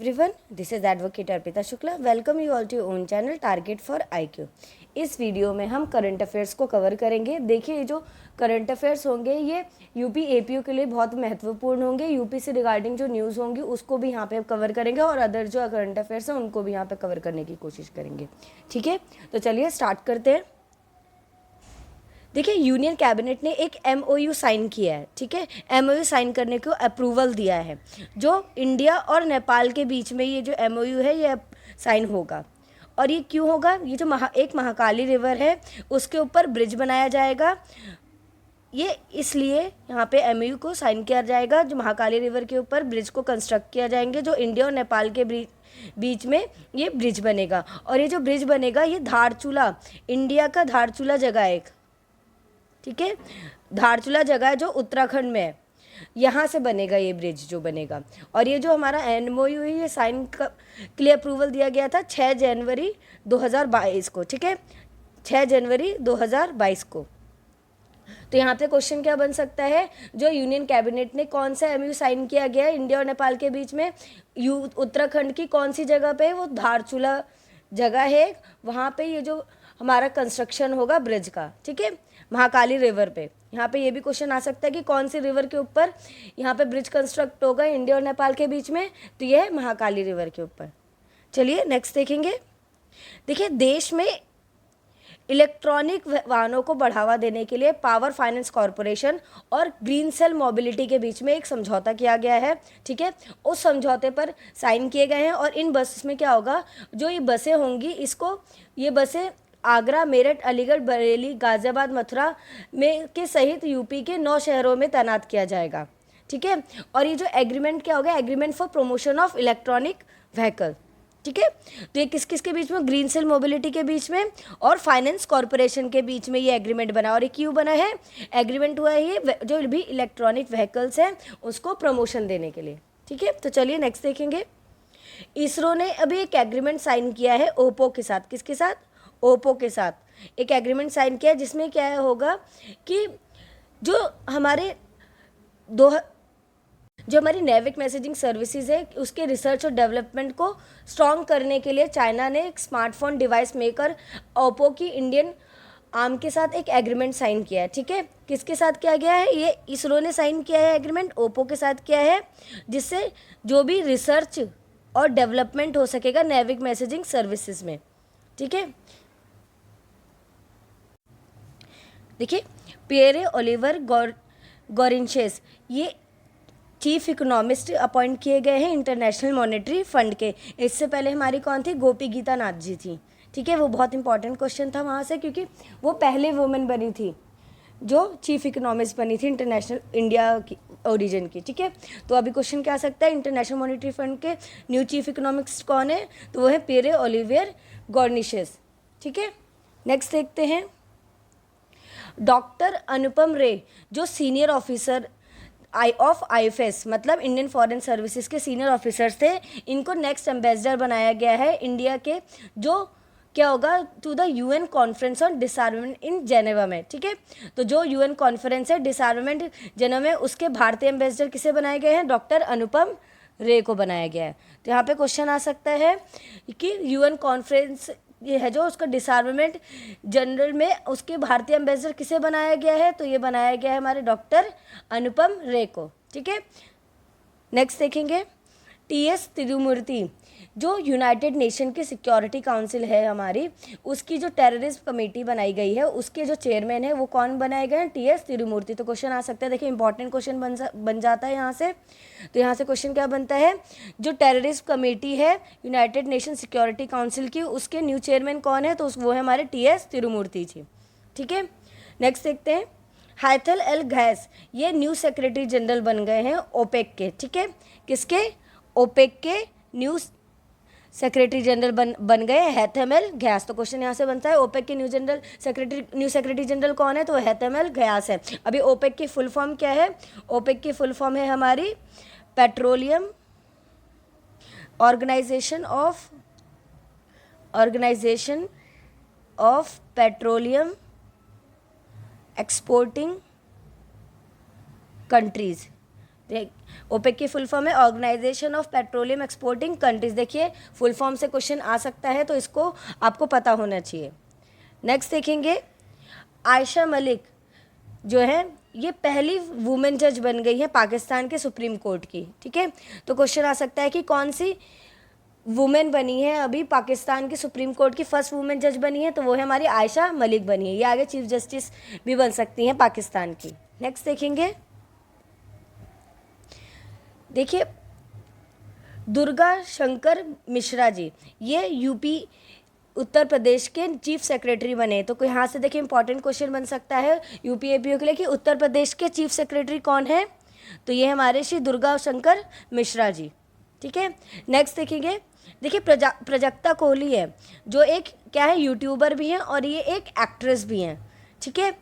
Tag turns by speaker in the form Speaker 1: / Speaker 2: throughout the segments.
Speaker 1: Everyone, this is advocate Arpita Shukla. Welcome you all to own channel target for IQ. इस video में हम current affairs को cover करेंगे। देखिए, जो करंट अफेयर्स होंगे ये यूपी एपीयू के लिए बहुत महत्वपूर्ण होंगे। यूपी से रिगार्डिंग जो न्यूज़ होंगी उसको भी यहाँ पे कवर करेंगे और अदर जो करंट अफेयर्स हैं उनको भी यहाँ पे कवर करने की कोशिश करेंगे। ठीक है, तो चलिए स्टार्ट करते हैं। देखिए, यूनियन कैबिनेट ने एक एमओयू साइन किया है। ठीक है, एमओयू साइन करने को अप्रूवल दिया है। जो इंडिया और नेपाल के बीच में ये जो एमओयू है ये साइन होगा। और ये क्यों होगा? ये जो एक महाकाली रिवर है उसके ऊपर ब्रिज बनाया जाएगा। ये इसलिए यहाँ पे एमओयू को साइन किया जाएगा। जो महाकाली रिवर के ऊपर ब्रिज को कंस्ट्रक्ट किया जाएंगे, जो इंडिया और नेपाल के बीच में ये ब्रिज बनेगा। और ये जो ब्रिज बनेगा ये धारचूला, इंडिया का धारचूला जगह है एक। ठीक है, धारचूला जगह है जो उत्तराखंड में है, यहाँ से बनेगा ये ब्रिज जो बनेगा। और ये जो हमारा एमओयू है ये साइन के लिए अप्रूवल दिया गया था 6 जनवरी 2022 को। ठीक है, 6 जनवरी 2022 को। तो यहाँ पे क्वेश्चन क्या बन सकता है? जो यूनियन कैबिनेट ने कौन सा एमओयू साइन किया गया है इंडिया और नेपाल के बीच में, उत्तराखंड की कौन सी जगह पे? वो धारचूला जगह है, वहाँ पे ये जो हमारा कंस्ट्रक्शन होगा ब्रिज का। ठीक है, महाकाली रिवर पे। यहाँ पे ये भी क्वेश्चन आ सकता है कि कौन सी रिवर के ऊपर यहाँ पे ब्रिज कंस्ट्रक्ट होगा इंडिया और नेपाल के बीच में, तो ये है महाकाली रिवर के ऊपर। चलिए नेक्स्ट देखेंगे। देखिए, देश में इलेक्ट्रॉनिक वाहनों को बढ़ावा देने के लिए पावर फाइनेंस कॉरपोरेशन और ग्रीन सेल मोबिलिटी के बीच में एक समझौता किया गया है। ठीक है, उस समझौते पर साइन किए गए हैं। और इन बसेस में क्या होगा, जो ये बसें होंगी ये बसें आगरा, मेरठ, अलीगढ़, बरेली, गाजियाबाद, मथुरा में के सहित यूपी के 9 शहरों में तैनात किया जाएगा। ठीक है, और ये जो एग्रीमेंट क्या होगा? Agreement for promotion of electronic vehicle. ठीक है, तो ये किस किस के बीच में? ग्रीन सेल मोबिलिटी के बीच में और फाइनेंस कॉरपोरेशन के बीच में ये एग्रीमेंट बना। और ये क्यों बना है? एग्रीमेंट हुआ है ये जो भी इलेक्ट्रॉनिक व्हीकल्स हैं उसको प्रमोशन देने के लिए। ठीक है, तो चलिए नेक्स्ट देखेंगे। इसरो ने अभी एक एग्रीमेंट साइन किया है ओप्पो के साथ। किसके साथ? ओप्पो के साथ एक एग्रीमेंट साइन किया है, जिसमें क्या होगा कि जो हमारी नेविक मैसेजिंग सर्विसेज है उसके रिसर्च और डेवलपमेंट को स्ट्रॉन्ग करने के लिए चाइना ने एक स्मार्टफोन डिवाइस मेकर ओप्पो की इंडियन आर्म के साथ एक एग्रीमेंट साइन किया है। ठीक है, किसके साथ किया गया है? ये इसरो ने साइन किया है एग्रीमेंट, ओप्पो के साथ किया है, जिससे जो भी रिसर्च और डेवलपमेंट हो सकेगा नेविक मैसेजिंग सर्विसेज में। ठीक है, देखिए, पियरे ओलिवर गॉरिंशेस ये चीफ इकोनॉमिस्ट अपॉइंट किए गए हैं इंटरनेशनल मॉनेटरी फंड के। इससे पहले हमारी कौन थी? गोपी गीता नाथ जी थी। ठीक है, वो बहुत इंपॉर्टेंट क्वेश्चन था वहाँ से, क्योंकि वो पहले वुमेन बनी थी जो चीफ इकोनॉमिस्ट बनी थी इंटरनेशनल इंडिया की ओरिजिन की। ठीक है, तो अभी क्वेश्चन क्या आ सकता है? इंटरनेशनल मॉनेटरी फंड के न्यू चीफ इकोनॉमिस्ट कौन है? तो वो है पियरे ओलिवियर गॉर्निशेस। ठीक है, नेक्स्ट देखते हैं। डॉक्टर अनुपम रे जो सीनियर ऑफिसर ऑफ आईएफएस मतलब इंडियन फॉरेन सर्विसेज के सीनियर ऑफिसर्स थे, इनको नेक्स्ट एम्बेसडर बनाया गया है इंडिया के, जो क्या होगा? To the UN conference on disarmament in Geneva में। ठीक है, तो जो यूएन कॉन्फ्रेंस है डिसआर्ममेंट जेनेवा में, उसके भारतीय एम्बेसडर किसे बनाए गए हैं? डॉक्टर अनुपम रे को बनाया गया है। तो यहाँ पे क्वेश्चन आ सकता है कि यूएन कॉन्फ्रेंस ये है जो उसका डिसआर्ममेंट जनरल में उसके भारतीय एम्बेसडर किसे बनाया गया है? तो ये बनाया गया है हमारे डॉक्टर अनुपम रे को। ठीक है, नेक्स्ट देखेंगे। टीएस तिरुमूर्ति जो यूनाइटेड नेशन की सिक्योरिटी काउंसिल है हमारी, उसकी जो टेररिस्ट कमेटी बनाई गई है उसके जो चेयरमैन है वो कौन बनाए गए हैं? टीएस तिरुमूर्ति। तो क्वेश्चन आ सकता है, देखिए इंपॉर्टेंट क्वेश्चन बन जाता है यहाँ से। तो यहाँ से क्वेश्चन क्या बनता है? जो टेररिस्ट कमेटी है यूनाइटेड नेशन सिक्योरिटी काउंसिल की, उसके न्यू चेयरमैन कौन है? तो वो है हमारे टीएस तिरुमूर्ति जी। ठीक है, नेक्स्ट देखते हैं। हाइथल एल घैस ये न्यू सेक्रेटरी जनरल बन गए हैं ओपेक के। ठीक है, किसके? ओपेक के न्यू सेक्रेटरी जनरल बन गए हैथम एल घयास। तो क्वेश्चन यहाँ से बनता है ओपेक के न्यू सेक्रेटरी जनरल कौन है? तो हैथम एल घयास है। अभी ओपेक की फुल फॉर्म क्या है? ओपेक की फुल फॉर्म है हमारी petroleum organisation of petroleum exporting countries. OPEC की फुल फॉर्म है organisation of petroleum exporting countries. देखिए फुल फॉर्म से क्वेश्चन आ सकता है तो इसको आपको पता होना चाहिए। नेक्स्ट देखेंगे, आयशा मलिक जो है ये पहली वुमेन जज बन गई है पाकिस्तान के सुप्रीम कोर्ट की। ठीक है, तो क्वेश्चन आ सकता है कि कौन सी वुमेन बनी है अभी पाकिस्तान की सुप्रीम कोर्ट की फर्स्ट वुमेन जज बनी है, तो वो है हमारी आयशा मलिक बनी है। ये आगे चीफ जस्टिस भी बन सकती हैं पाकिस्तान की। नेक्स्ट देखेंगे, देखिए दुर्गा शंकर मिश्रा जी, ये यूपी उत्तर प्रदेश के चीफ सेक्रेटरी बने। तो कोई यहाँ से देखिए इंपॉर्टेंट क्वेश्चन बन सकता है यूपी एपीओ के लिए कि उत्तर प्रदेश के चीफ सेक्रेटरी कौन है, तो ये हमारे श्री दुर्गा शंकर मिश्रा जी। ठीक है, नेक्स्ट देखेंगे, देखिए प्रजक्ता कोहली है जो एक क्या है यूट्यूबर भी हैं और ये एक एक्ट्रेस भी हैं। ठीक है,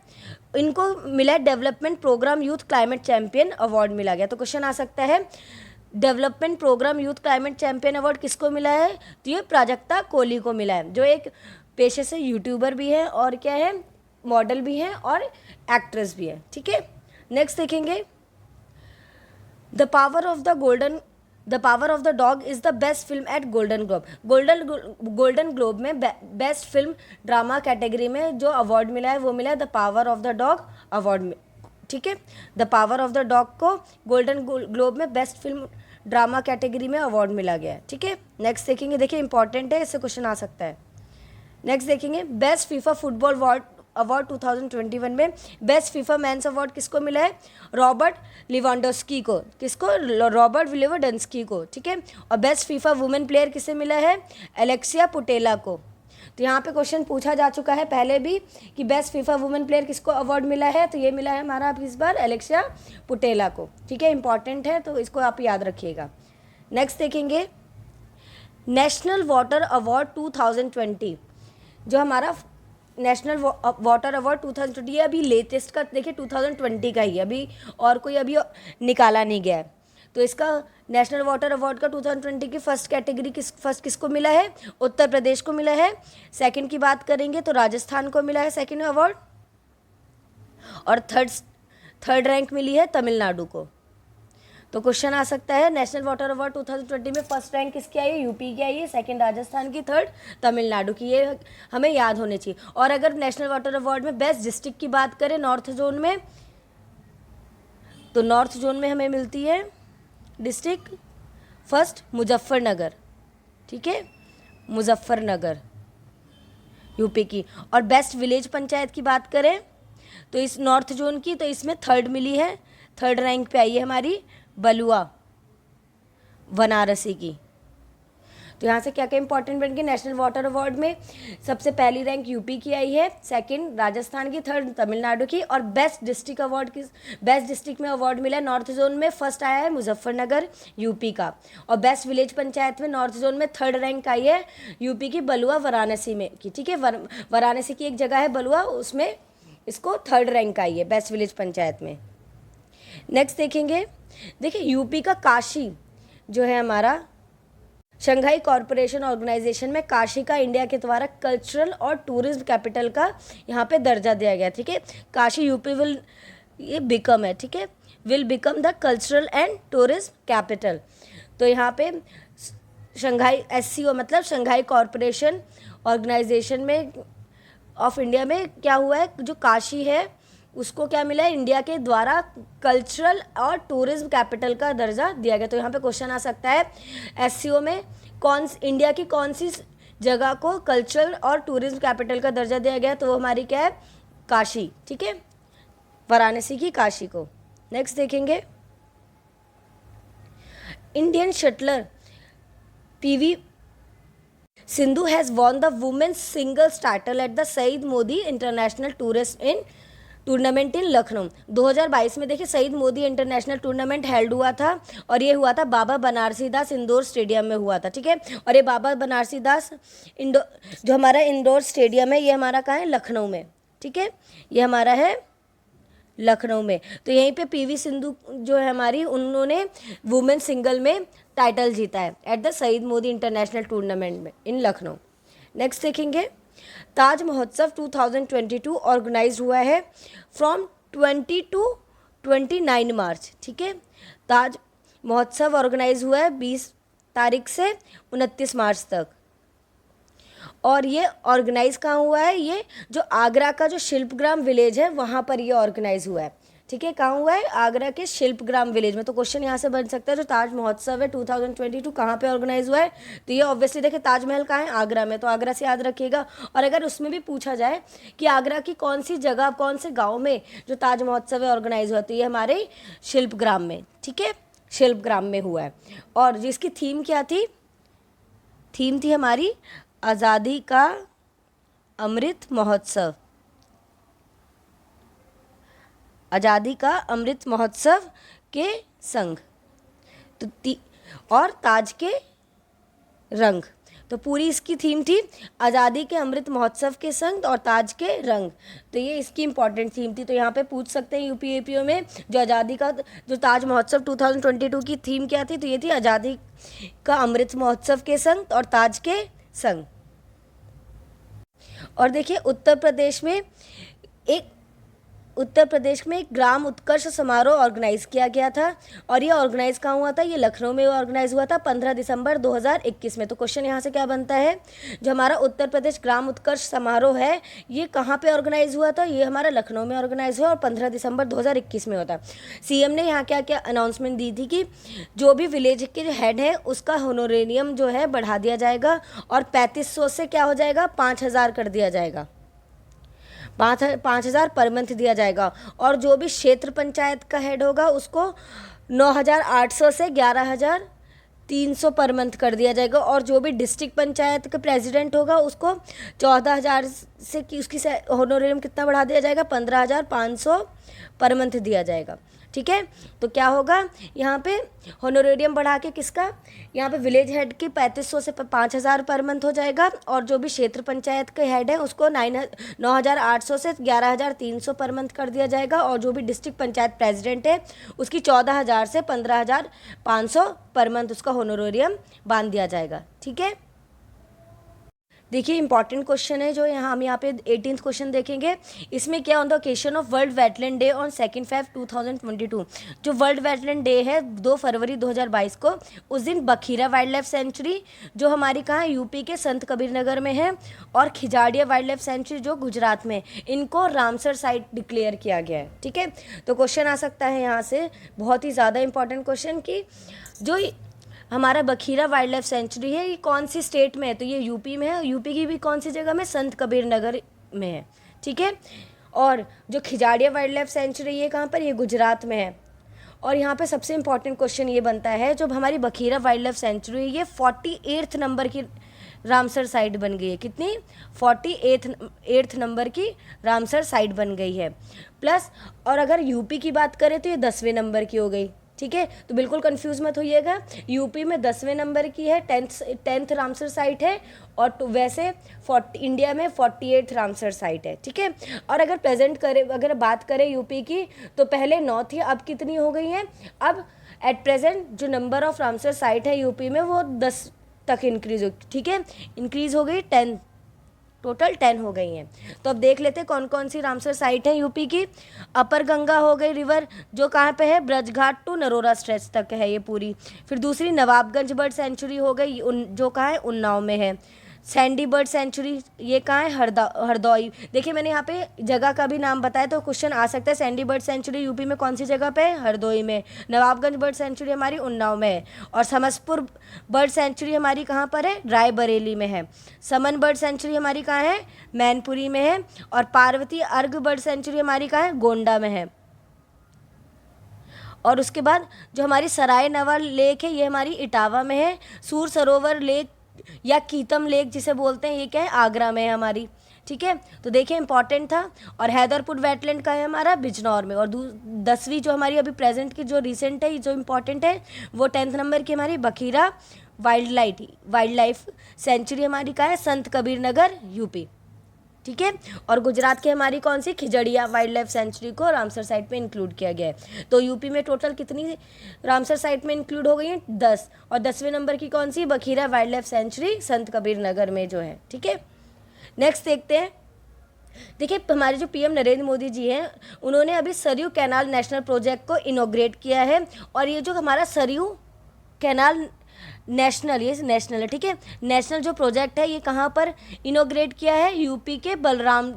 Speaker 1: इनको मिला development programme youth climate champion award मिला गया। तो क्वेश्चन आ सकता है development programme youth climate champion award किसको मिला है, तो ये प्राजक्ता कोहली को मिला है जो एक पेशे से यूट्यूबर भी है और क्या है मॉडल भी है और एक्ट्रेस भी है। ठीक है, नेक्स्ट देखेंगे, the power of the dog is the best film at golden globe. Golden globe में बेस्ट फिल्म ड्रामा कैटेगरी में जो अवार्ड मिला है वो मिला है the power of the dog award में। ठीक है, the power of the dog को गोल्डन ग्लोब में बेस्ट फिल्म ड्रामा कैटेगरी में अवार्ड मिला गया है। ठीक है, नेक्स्ट देखेंगे, देखिए इंपॉर्टेंट है, इससे क्वेश्चन आ सकता है। नेक्स्ट देखेंगे, बेस्ट फीफा फुटबॉल अवार्ड 2021 में बेस्ट फीफा मेंस अवार्ड किसको मिला है, रॉबर्ट लिवांडोस्की को। किसको, रॉबर्ट लिवांडोस्की को। ठीक है, और बेस्ट फीफा वुमेन प्लेयर किसे मिला है, एलेक्सिया पुटेला को। तो यहाँ पे क्वेश्चन पूछा जा चुका है पहले भी कि बेस्ट फीफा वुमेन प्लेयर किसको अवार्ड मिला है, तो ये मिला है हमारा इस बार एलेक्सिया पुटेला को। ठीक है, इंपॉर्टेंट है तो इसको आप याद रखिएगा। नेक्स्ट देखेंगे, नेशनल वाटर अवार्ड 2020, जो हमारा नेशनल वाटर अवार्ड 2020 ये अभी लेटेस्ट का देखिए 2020 का ही अभी और कोई अभी निकाला नहीं गया है। तो इसका नेशनल वाटर अवार्ड का 2020 की फर्स्ट कैटेगरी किसको मिला है, उत्तर प्रदेश को मिला है। सेकंड की बात करेंगे तो राजस्थान को मिला है सेकंड अवार्ड, और थर्ड रैंक मिली है तमिलनाडु को। तो क्वेश्चन आ सकता है नेशनल वाटर अवार्ड 2020 में फर्स्ट रैंक किसकी आई है, यूपी की आई है, सेकंड राजस्थान की, थर्ड तमिलनाडु की। ये हमें याद होने चाहिए। और अगर नेशनल वाटर अवार्ड में बेस्ट डिस्ट्रिक्ट की बात करें नॉर्थ जोन में, तो नॉर्थ जोन में हमें मिलती है डिस्ट्रिक्ट फर्स्ट मुजफ्फरनगर। ठीक है, मुजफ्फरनगर यूपी की। और बेस्ट विलेज पंचायत की बात करें तो इस नॉर्थ जोन की, तो इसमें थर्ड मिली है, थर्ड रैंक पे आई है हमारी बलुआ बनारसी की। तो यहाँ से क्या क्या इंपॉर्टेंट बन गए, नेशनल वाटर अवार्ड में सबसे पहली रैंक यूपी की आई है, सेकंड राजस्थान की, थर्ड तमिलनाडु की। और बेस्ट डिस्ट्रिक्ट में अवार्ड मिला है नॉर्थ जोन में, फर्स्ट आया है मुजफ्फरनगर यूपी का। और बेस्ट विलेज पंचायत में नॉर्थ जोन में थर्ड रैंक आई है यूपी की बलुआ वाराणसी में की। ठीक है, वाराणसी की एक जगह है बलुआ, उसमें इसको थर्ड रैंक आई है बेस्ट विलेज पंचायत में। नेक्स्ट देखेंगे, देखिए यूपी का काशी जो है हमारा शंघाई कॉरपोरेशन ऑर्गेनाइजेशन में काशी का इंडिया के द्वारा कल्चरल और टूरिज्म कैपिटल का यहाँ पे दर्जा दिया गया। ठीक है, Kashi UP will become the cultural and tourism capital. तो यहाँ पे शंघाई SCO मतलब शंघाई कॉरपोरेशन ऑर्गेनाइजेशन में ऑफ इंडिया में क्या हुआ है, जो काशी है उसको क्या मिला है, इंडिया के द्वारा कल्चरल और टूरिज्म कैपिटल का दर्जा दिया गया। तो यहाँ पे क्वेश्चन आ सकता है SCO में इंडिया की कौन सी जगह को कल्चरल और टूरिज्म कैपिटल का दर्जा दिया गया, तो वो हमारी क्या है, काशी। ठीक है, वाराणसी की काशी को। नेक्स्ट देखेंगे, Indian shuttler PV Sindhu has won the women's singles title at the Syed Modi international tournament in Lucknow. 2022 में देखिए Syed Modi international tournament held हुआ था और ये हुआ था बाबा बनारसी दास इंडोर स्टेडियम में हुआ था। ठीक है, और ये बाबा बनारसी दास जो हमारा इंडोर स्टेडियम है ये हमारा कहाँ है, लखनऊ में। ठीक है, ये हमारा है लखनऊ में। तो यहीं पे PV सिंधु जो है हमारी, उन्होंने वुमेन सिंगल में टाइटल जीता है at the Syed Modi international tournament में इन लखनऊ। नेक्स्ट देखेंगे, ताज महोत्सव 2022 ऑर्गेनाइज हुआ है फ्रॉम 20 to 29 मार्च। ठीक है, ताज महोत्सव ऑर्गेनाइज हुआ है 20 तारीख से 29 मार्च तक। और ये ऑर्गेनाइज कहाँ हुआ है, ये जो आगरा का जो शिल्पग्राम विलेज है वहाँ पर ये ऑर्गेनाइज हुआ है। ठीक है, कहाँ हुआ है, आगरा के शिल्पग्राम विलेज में। तो क्वेश्चन यहाँ से बन सकता है जो ताज महोत्सव है 2022 कहाँ पे ऑर्गेनाइज हुआ है, तो ये ऑब्वियसली देखिए ताजमहल कहाँ है, आगरा में, तो आगरा से याद रखिएगा। और अगर उसमें भी पूछा जाए कि आगरा की कौन सी जगह, कौन से गाँव में जो ताज महोत्सव है ऑर्गेनाइज हुआ, तो ये हमारे शिल्पग्राम में, ठीक है, शिल्पग्राम में हुआ है। और जिसकी थीम क्या थी, थीम थी हमारी आज़ादी का अमृत महोत्सव, आज़ादी का अमृत महोत्सव के संग, तो और ताज के रंग, तो पूरी इसकी थीम थी आज़ादी के अमृत महोत्सव के संग और ताज के रंग। तो ये इसकी इंपॉर्टेंट थीम थी। तो यहाँ पे पूछ सकते हैं यूपी एपीओ में जो आज़ादी का जो ताज महोत्सव 2022 की थीम क्या थी, तो ये थी आज़ादी का अमृत महोत्सव के संग और ताज के संग। और देखिए उत्तर प्रदेश में एक ग्राम उत्कर्ष समारोह ऑर्गेनाइज किया गया था। और ये ऑर्गेनाइज कहाँ हुआ था, ये लखनऊ में ऑर्गेनाइज हुआ था 15 दिसंबर 2021 में। तो क्वेश्चन यहाँ से क्या बनता है, जो हमारा उत्तर प्रदेश ग्राम उत्कर्ष समारोह है ये कहाँ पे ऑर्गेनाइज हुआ था, ये हमारा लखनऊ में ऑर्गेनाइज हुआ और 15 दिसंबर 2021 में होता। सीएम ने यहाँ क्या क्या अनाउंसमेंट दी थी कि जो भी विलेज के हेड है उसका होनोरेरियम जो है बढ़ा दिया जाएगा और 3500 से क्या हो जाएगा 5000 कर दिया जाएगा, 5,000 पर मंथ दिया जाएगा। और जो भी क्षेत्र पंचायत का हेड होगा उसको 9,800 से 11,300 पर मंथ कर दिया जाएगा। और जो भी डिस्ट्रिक्ट पंचायत का प्रेसिडेंट होगा उसको 14,000 से कि उसकी होनोरियम कितना बढ़ा दिया जाएगा, 15,500 पर मंथ दिया जाएगा। ठीक है, तो क्या होगा यहाँ पे होनोरेरियम बढ़ा के किसका, यहाँ पे विलेज हेड की 3500 से 5000 पर मंथ हो जाएगा। और जो भी क्षेत्र पंचायत के हेड है उसको 9,800 से 11,300 पर मंथ कर दिया जाएगा। और जो भी डिस्ट्रिक्ट पंचायत प्रेसिडेंट है उसकी 14,000 से 15,500 पर मंथ उसका होनोरेरियम बांध दिया जाएगा। ठीक है, देखिए इंपॉर्टेंट क्वेश्चन है जो हम यहाँ पे 18th क्वेश्चन देखेंगे। इसमें क्या on the occasion of world wetland day on 2 Feb 2022, जो वर्ल्ड वेटलैंड डे है 2 फरवरी 2022 को, उस दिन बखीरा वाइल्ड लाइफ सेंचुरी जो हमारी कहाँ यूपी के संत कबीर नगर में है और खिजाड़िया वाइल्ड लाइफ सेंचुरी जो गुजरात में, इनको रामसर साइट डिक्लेयर किया गया है। ठीक है, तो क्वेश्चन आ सकता है यहाँ से बहुत ही ज़्यादा इंपॉर्टेंट क्वेश्चन कि जो हमारा बखीरा वाइल्ड लाइफ सेंचुरी है ये कौन सी स्टेट में है, तो ये यूपी में है। यूपी की भी कौन सी जगह में, संत कबीर नगर में है। ठीक है, और जो खिजाड़िया वाइल्ड लाइफ सेंचुरी ये कहाँ पर, ये गुजरात में है। और यहाँ पे सबसे इंपॉर्टेंट क्वेश्चन ये बनता है जो हमारी बखीरा वाइल्ड लाइफ सेंचुरी ये 48th नंबर की रामसर साइट बन गई है। कितनी, 48th नंबर की रामसर साइट बन गई है। प्लस और अगर यूपी की बात करें तो ये 10वें नंबर की हो गई। ठीक है, तो बिल्कुल कंफ्यूज मत होइएगा, यूपी में 10वें नंबर की है, 10th रामसर साइट है। और तो वैसे इंडिया में 48th रामसर साइट है। ठीक है, और अगर बात करें यूपी की तो पहले 9 थी, अब कितनी हो गई हैं, अब एट प्रेजेंट जो नंबर ऑफ रामसर साइट है यूपी में वो 10 तक इंक्रीज हो, ठीक है, इंक्रीज हो गई 10, टोटल 10 हो गई हैं। तो अब देख लेते हैं कौन कौन सी रामसर साइट है यूपी की। अपर गंगा हो गई रिवर जो कहाँ पे है, ब्रजघाट टू नरोरा स्ट्रेच तक है ये पूरी। फिर दूसरी नवाबगंज बर्ड सेंचुरी हो गई जो कहाँ है, उन्नाव में है। सैंडी बर्ड सेंचुरी ये कहाँ है, हरदौई। देखिए मैंने यहाँ पे जगह का भी नाम बताया तो क्वेश्चन आ सकता है, सैंडी बर्ड सेंचुरी यूपी में कौन सी जगह पे है, हरदोई में। नवाबगंज बर्ड सेंचुरी हमारी उन्नाव में है। और समसपुर बर्ड सेंचुरी हमारी कहाँ पर है, रायबरेली में है। समन बर्ड सेंचुरी हमारी कहाँ है, मैनपुरी में है। और पार्वती अर्घ बर्ड सेंचुरी हमारी कहाँ है, गोंडा में है। और उसके बाद जो हमारी सराय नवा लेक है ये हमारी इटावा में है। सूर सरोवर लेक या कीतम लेक जिसे बोलते हैं ये क्या है, आगरा में है हमारी। ठीक है, तो देखिए इंपॉर्टेंट था। और हैदरपुर वेटलैंड का है हमारा बिजनौर में। और 10वीं जो हमारी अभी प्रेजेंट की जो रिसेंट है जो इम्पॉर्टेंट है वो 10th नंबर की हमारी बखीरा वाइल्ड लाइफ सेंचुरी हमारी का है, संत कबीर नगर यूपी। ठीक है, और गुजरात की हमारी कौन सी, खिजड़िया वाइल्ड लाइफ सेंचुरी को रामसर साइट में इंक्लूड किया गया है। तो यूपी में टोटल कितनी रामसर साइट में इंक्लूड हो गई हैं, 10। और 10वें नंबर की कौन सी, बखीरा वाइल्ड लाइफ सेंचुरी संत कबीर नगर में जो है। ठीक है, नेक्स्ट देखते हैं देखिए हमारे जो पीएम नरेंद्र मोदी जी हैं, उन्होंने अभी सरयू कैनाल नेशनल प्रोजेक्ट को इनॉग्रेट किया है। और ये जो हमारा सरयू कैनाल नेशनल, ये नेशनल है, ठीक है, नेशनल जो प्रोजेक्ट है ये कहाँ पर इनॉग्रेट किया है, यूपी के बलराम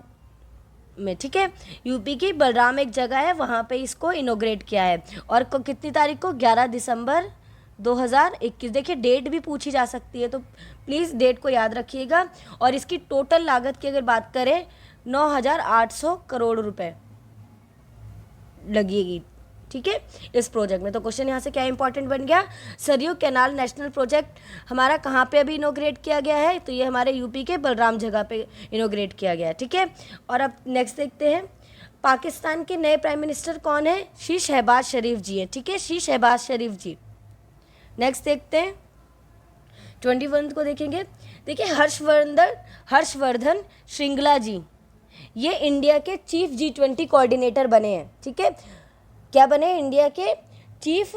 Speaker 1: में, ठीक है, यूपी की बलराम एक जगह है, वहाँ पे इसको इनॉग्रेट किया है। और कितनी तारीख को, 11 दिसंबर 2021। देखिए डेट भी पूछी जा सकती है, तो प्लीज़ डेट को याद रखिएगा। और इसकी टोटल लागत की अगर बात करें 9,800 करोड़ रुपए लगेगी, ठीक है, इस प्रोजेक्ट में। तो क्वेश्चन यहाँ से क्या इंपॉर्टेंट बन गया, सरयू कैनाल नेशनल प्रोजेक्ट हमारा कहाँ पे अभी इनॉग्रेट किया गया है, तो ये हमारे यूपी के बलराम जगह पे इनॉग्रेट किया गया है, ठीक है। और अब नेक्स्ट देखते हैं, पाकिस्तान के नए प्राइम मिनिस्टर कौन है, श्री शहबाज शरीफ जी हैं, ठीक है, श्री शहबाज शरीफ जी। नेक्स्ट देखते हैं 21 को देखेंगे। देखिए हर्षवर्धन श्रृंगला जी, ये इंडिया के चीफ G20 कोऑर्डिनेटर बने हैं, ठीक है, क्या बने, इंडिया के चीफ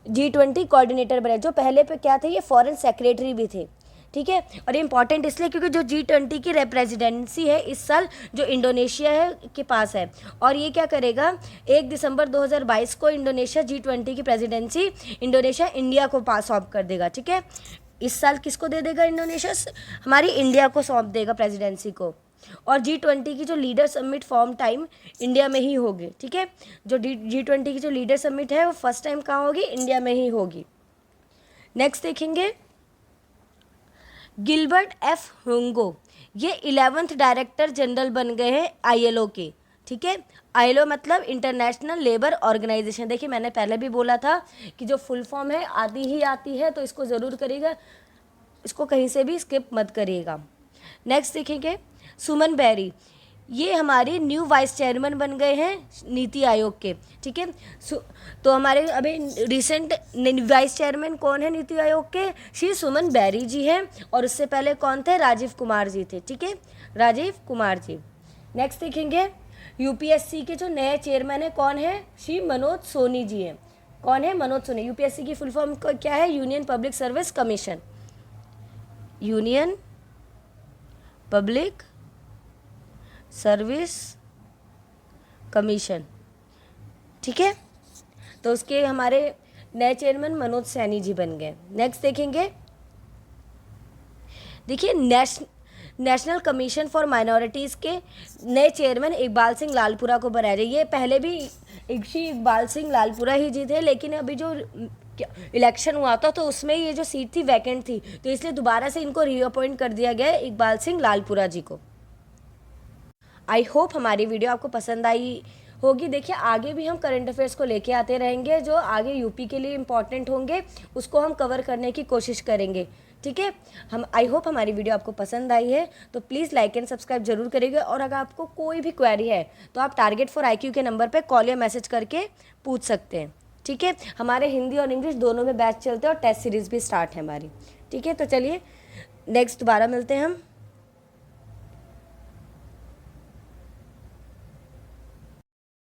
Speaker 1: G20 कोऑर्डिनेटर बने, जो पहले पे क्या थे, ये फॉरेन सेक्रेटरी भी थे, ठीक है। और ये इंपॉर्टेंट इसलिए क्योंकि जो G20 की प्रेसिडेंसी है इस साल जो इंडोनेशिया है के पास है। और ये क्या करेगा, 1 दिसंबर 2022 को इंडोनेशिया G20 की प्रेसिडेंसी इंडोनेशिया इंडिया को पास सौंप कर देगा, ठीक है। इस साल किसको दे देगा, इंडोनेशिया हमारी इंडिया को सौंप देगा प्रेसिडेंसी को। और G20 की जो leader summit form time India में ही होगी, ठीक है, जो G20 की जो लीडर समिट है वो फर्स्ट टाइम कहाँ होगी, इंडिया में ही होगी। नेक्स्ट देखेंगे गिलबर्ट एफ हुंगो, ये 11th डायरेक्टर जनरल बन गए हैं ILO के, ठीक है। ILO मतलब इंटरनेशनल लेबर ऑर्गेनाइजेशन। देखिए मैंने पहले भी बोला था कि जो फुल फॉर्म है आती ही आती है, तो इसको ज़रूर करिएगा, इसको कहीं से भी स्किप मत करिएगा। नेक्स्ट देखेंगे सुमन बेरी, ये हमारी न्यू वाइस चेयरमैन बन गए हैं नीति आयोग के, ठीक है। तो हमारे अभी रिसेंट वाइस चेयरमैन कौन है नीति आयोग के, श्री सुमन बेरी जी हैं। और उससे पहले कौन थे, राजीव कुमार जी थे, ठीक है, राजीव कुमार जी। नेक्स्ट देखेंगे UPSC के जो नए चेयरमैन है कौन है, श्री मनोज सोनी जी हैं। कौन है, मनोज सोनी। UPSC की फुल फॉर्म क्या है, union public service commission, union public service commission, ठीक है। तो उसके हमारे नए चेयरमैन मनोज सैनी जी बन गए। नेक्स्ट देखेंगे, देखिए नेशनल कमीशन फॉर माइनॉरिटीज़ के नए चेयरमैन इकबाल सिंह लालपुरा को बनाया जाए। ये पहले भी इकबाल सिंह लालपुरा ही जी थे, लेकिन अभी जो इलेक्शन हुआ था तो उसमें ये जो सीट थी वैकेंट थी, तो इसलिए दोबारा से इनको रीअपॉइंट कर दिया गया है इकबाल सिंह लालपुरा जी को। आई होप हमारी वीडियो आपको पसंद आई होगी। देखिए आगे भी हम करंट अफेयर्स को लेके आते रहेंगे, जो आगे यूपी के लिए इम्पॉर्टेंट होंगे उसको हम कवर करने की कोशिश करेंगे, ठीक है। हम आई होप हमारी वीडियो आपको पसंद आई है, तो प्लीज़ लाइक एंड सब्सक्राइब जरूर करिएगा। और अगर आपको कोई भी क्वेरी है तो आप टारगेट फॉर IQ के नंबर पर कॉल या मैसेज करके पूछ सकते हैं, ठीक है। हमारे हिंदी और इंग्लिश दोनों में बैच चलते हैं और टेस्ट सीरीज़ भी स्टार्ट है हमारी, ठीक है। तो चलिए नेक्स्ट दोबारा मिलते हैं हम।